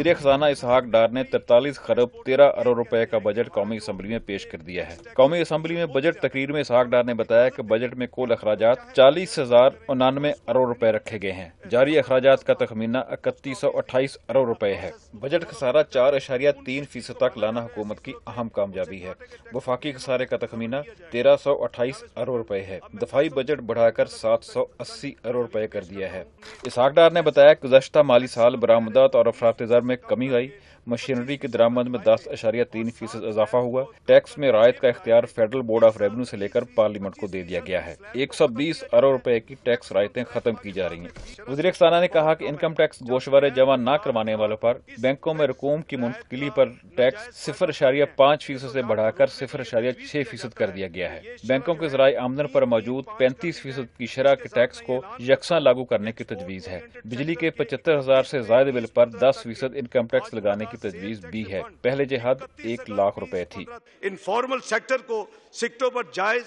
वज़ीर खजाना इसहाक डार ने 43 खरब 13 अरब रुपए का बजट कौमी असम्बली में पेश कर दिया है। कौमी असम्बली में बजट तकरीर में इसहाक डार ने बताया कि बजट में कुल अखराजात 40,099 अरब रुपए रखे गए हैं। जारी अखराजात का तखमीना 3128 अरब रुपए है। बजट खसारा 4.3% तक लाना हुकूमत की अहम कामयाबी है। वफाकी खसारे का तखमीना 1328 अरब रुपए है। दफाई बजट बढ़ाकर 780 अरब रुपए कर दिया है। इसहाक डार ने बताया कि गुज़श्ता माली साल बरामदात और अफरात-ए-ज़र में कमी आई, मशीनरी की दरामद में 10.3% इजाफा हुआ। टैक्स में रायत का इख्तियार फेडरल बोर्ड ऑफ रेवेन्यू से लेकर पार्लियामेंट को दे दिया गया है। 120 अरब रुपए की टैक्स रायतें खत्म की जा रही हैं। वज़ीर खजाना ने कहा कि इनकम टैक्स गोशवारे जमा न करवाने वालों पर बैंकों में रकूम की मुंतकिली पर टैक्स 0.5% से बढ़ाकर 0.6% कर दिया गया है। बैंकों के ज़राए आमदन पर मौजूद 35% की शरह के टैक्स को यकसा लागू करने की तजवीज़ है। बिजली के 75,000 से ज्यादा बिल पर 10% इनकम टैक्स लगाने की तजवीज भी है। पहले जे हद 1 लाख रुपए थी। इनफॉर्मल सेक्टर को सेक्टर पर जायज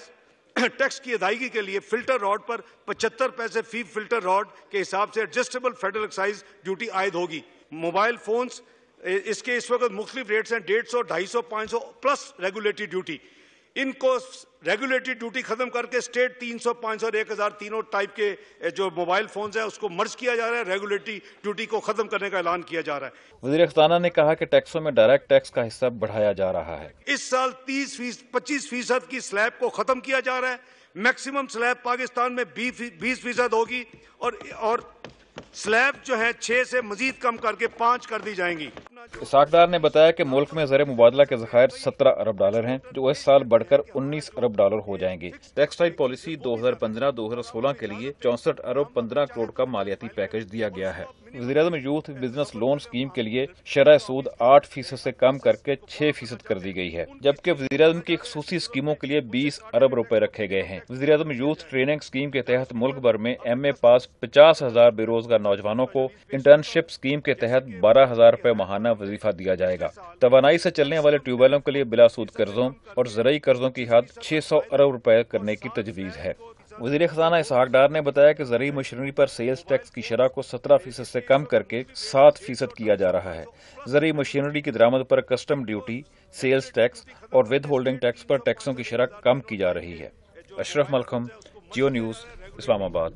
टैक्स की अदायगी के लिए फिल्टर रॉड पर 75 पैसे फी फिल्टर रॉड के हिसाब से एडजस्टेबल फेडरल एक्साइज ड्यूटी आयद होगी। मोबाइल फोन्स इसके इस वक्त मुख्तलिफ रेट्स हैं, 150, 250, 500 प्लस रेगुलेटरी ड्यूटी। इनको रेगुलेटरी ड्यूटी खत्म करके स्टेट 300, 500 और 1000 तीनों टाइप के जो मोबाइल फोन्स हैं उसको मर्ज किया जा रहा है। रेगुलेटरी ड्यूटी को खत्म करने का ऐलान किया जा रहा है। वज़ीर खजाना ने कहा कि टैक्सों में डायरेक्ट टैक्स का हिस्सा बढ़ाया जा रहा है। इस साल 25% की स्लैब को खत्म किया जा रहा है। मैक्सिमम स्लैब पाकिस्तान में 20% होगी और स्लैब जो है 6 से मजीद कम करके 5 कर दी जाएंगी। इसहाक डार ने बताया कि मुल्क में ज़र मुबादला के ज़खायर 17 अरब डॉलर हैं, जो इस साल बढ़कर 19 अरब डॉलर हो जाएंगे। टेक्सटाइल पॉलिसी 2015-2016 के लिए 64 अरब 15 करोड़ का मालियाती पैकेज दिया गया है। वज़ीर-ए-आज़म यूथ बिजनेस लोन स्कीम के लिए शरह सूद 8% से कम करके 6% कर दी गई है, जबकि वज़ीर-ए-आज़म की खसूसी स्कीमों के लिए 20 अरब रुपए रखे गए हैं। वज़ीर-ए-आज़म यूथ ट्रेनिंग स्कीम के तहत मुल्क भर में MA पास 50,000 बेरोजगार नौजवानों को इंटर्नशिप स्कीम के तहत 12,000 रुपए माहाना वजीफा दिया जाएगा। तवानाई से चलने वाले ट्यूबवेलों के लिए बिलासूद कर्जों और ज़रई कर्जों की हद 600 अरब रुपए करने की तजवीज़ है। वज़ीर खजाना इसहाक डार ने बताया कि ज़रई मशीनरी पर सेल्स टैक्स की शरह को 17% से कम करके 7% किया जा रहा है। ज़रई मशीनरी की दरामद पर कस्टम ड्यूटी, सेल्स टैक्स और विद होल्डिंग टैक्स पर टैक्सों की शरह कम की जा रही है। अशरफ मलखम, जियो न्यूज़, इस्लामाबाद।